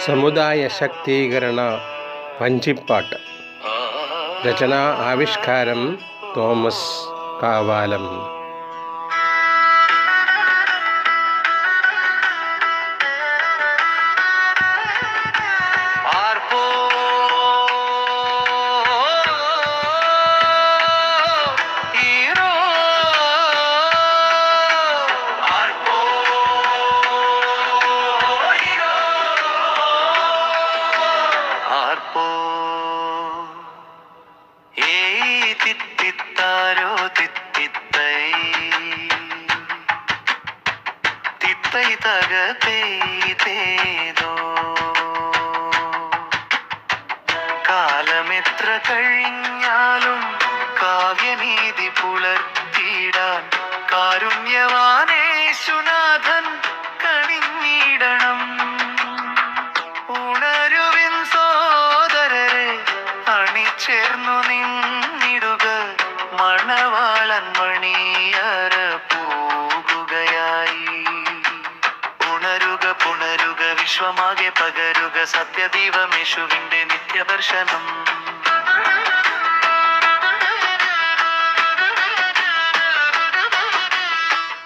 സമുദായ ശാക്തീകരണ വഞ്ചിപ്പാട്ട്. രചന ആവിഷ്കാരം തോമസ് കാവാലം. തിത്തിത്താരോ തിത്തിത്തൈ തിത്തൈ തകതേതേതോ കാലമെത്ര കഴിഞ്ഞാലും കാവ്യനീതി പുലർത്തിയിടാൻ കാരുണ്യവാനേശുനാഥൻ കണിഞ്ഞിടണം. ഉണരുവിൻ സോദരരെ, അണിചേർന്നു നിന്നിടുക, മണവാളൻ മണിയറ പോകുകയായി. ഉണരുക പുണരുക, വിശ്വമാകെ പകരുക, സത്യദീപമേശുവിന്റെ നിത്യദർശനം.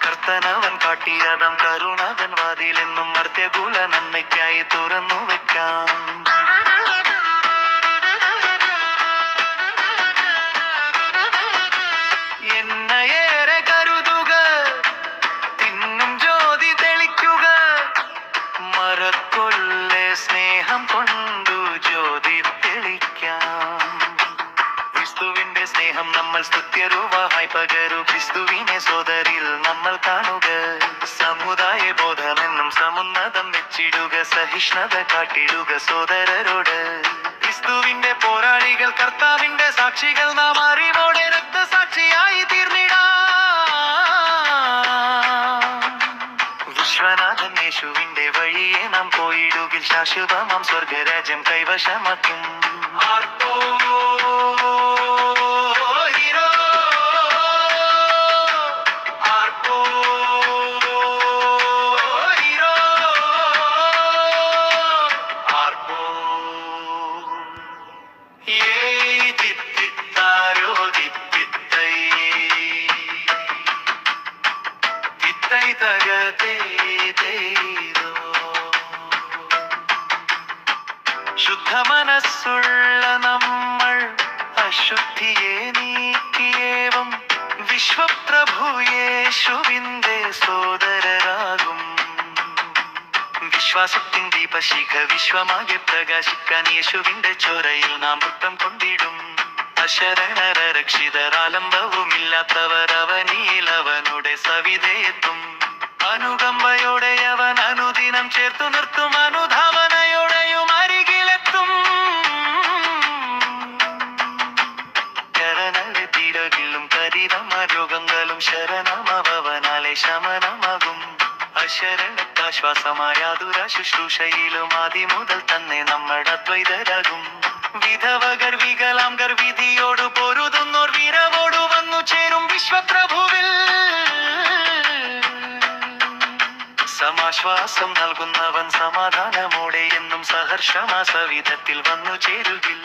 കർത്തനവൻ കാട്ടിയതം കരുണാകൻ വാതിലെന്നും മർത്യകുല നന്മയ്ക്കായി തുറന്നു വെക്കാം. എന്നയേറെ കരുതുക, തിന്നും ജ്യോതി തെളിക്കുക, മറക്കൊല്ലേ സ്നേഹം കൊണ്ടു ജ്യോതി തെളിക്കാം. ക്രിസ്തുവിന്റെ സ്നേഹം നമ്മൾ സ്തുത്യരൂപമായി പകരു, ക്രിസ്തുവിനെ സോദരിൽ നമ്മൾ കാണുക. സമുദായ ബോധമെന്നും സമുന്നതം വെച്ചിടുക, സഹിഷ്ണുത കാട്ടിടുക സോദരരോട്. ക്രിസ്തുവിന്റെ പോരാളികൾ, കർത്താവിന്റെ സാക്ഷികൾ, നാം അറിവോടെ രക്തസാക്ഷിയായി തീർന്നിടാം. വിശ്വനാഥൻ യേശുവിന്റെ വഴിയെ നാം പോയിടുകിൽ, ശാശ്വതമാം സ്വർഗരാജ്യം കൈവശമാക്കും. ശുദ്ധ മനസ്സുള്ള നമ്മൾ അശുദ്ധിയെ നീക്കിയേവം വിശ്വപ്രഭു യേശുവിന്റെ സോദരരാകും. വിശ്വാസത്തിൻ ദീപശിഖ വിശ്വമാകെ പ്രകാശിക്കാൻ യേശുവിന്റെ ചോരയിൽ നാം പുത്തം കൊണ്ടിടും. അശരണര രക്ഷിതർ, ആലംബവുമില്ലാത്തവർ അവനിയിൽ അവനുടെ സവിധയെത്തും. അനുകമ്പയോടെ അവൻ അനുദിനം ചേർത്തു നിർത്തും, അനുധാവനയോടെയും അരികിലെത്തും. കരനലെ തിരകിലും കരിരമരോഗങ്ങളും ശരണമവനാലെ ശമനമാകും. അശരണത്താശ്വാസമായ ദുരാശുശ്രൂഷയിലും ആദ്യമുതൽ തന്നെ നമ്മൾ അദ്വൈതരാകും. വിധവകർ വികലാംഗർ വിധിയോട് പൊരുതുന്നോർ വീരവോടു വന്നു ചേരും വിശ്വപ്രഭുവിൽ. സമാശ്വാസം നൽകുന്നവൻ സമാധാനമോടെ എന്നും സഹർഷമാസവിധത്തിൽ വന്നു ചേരുകിൽ.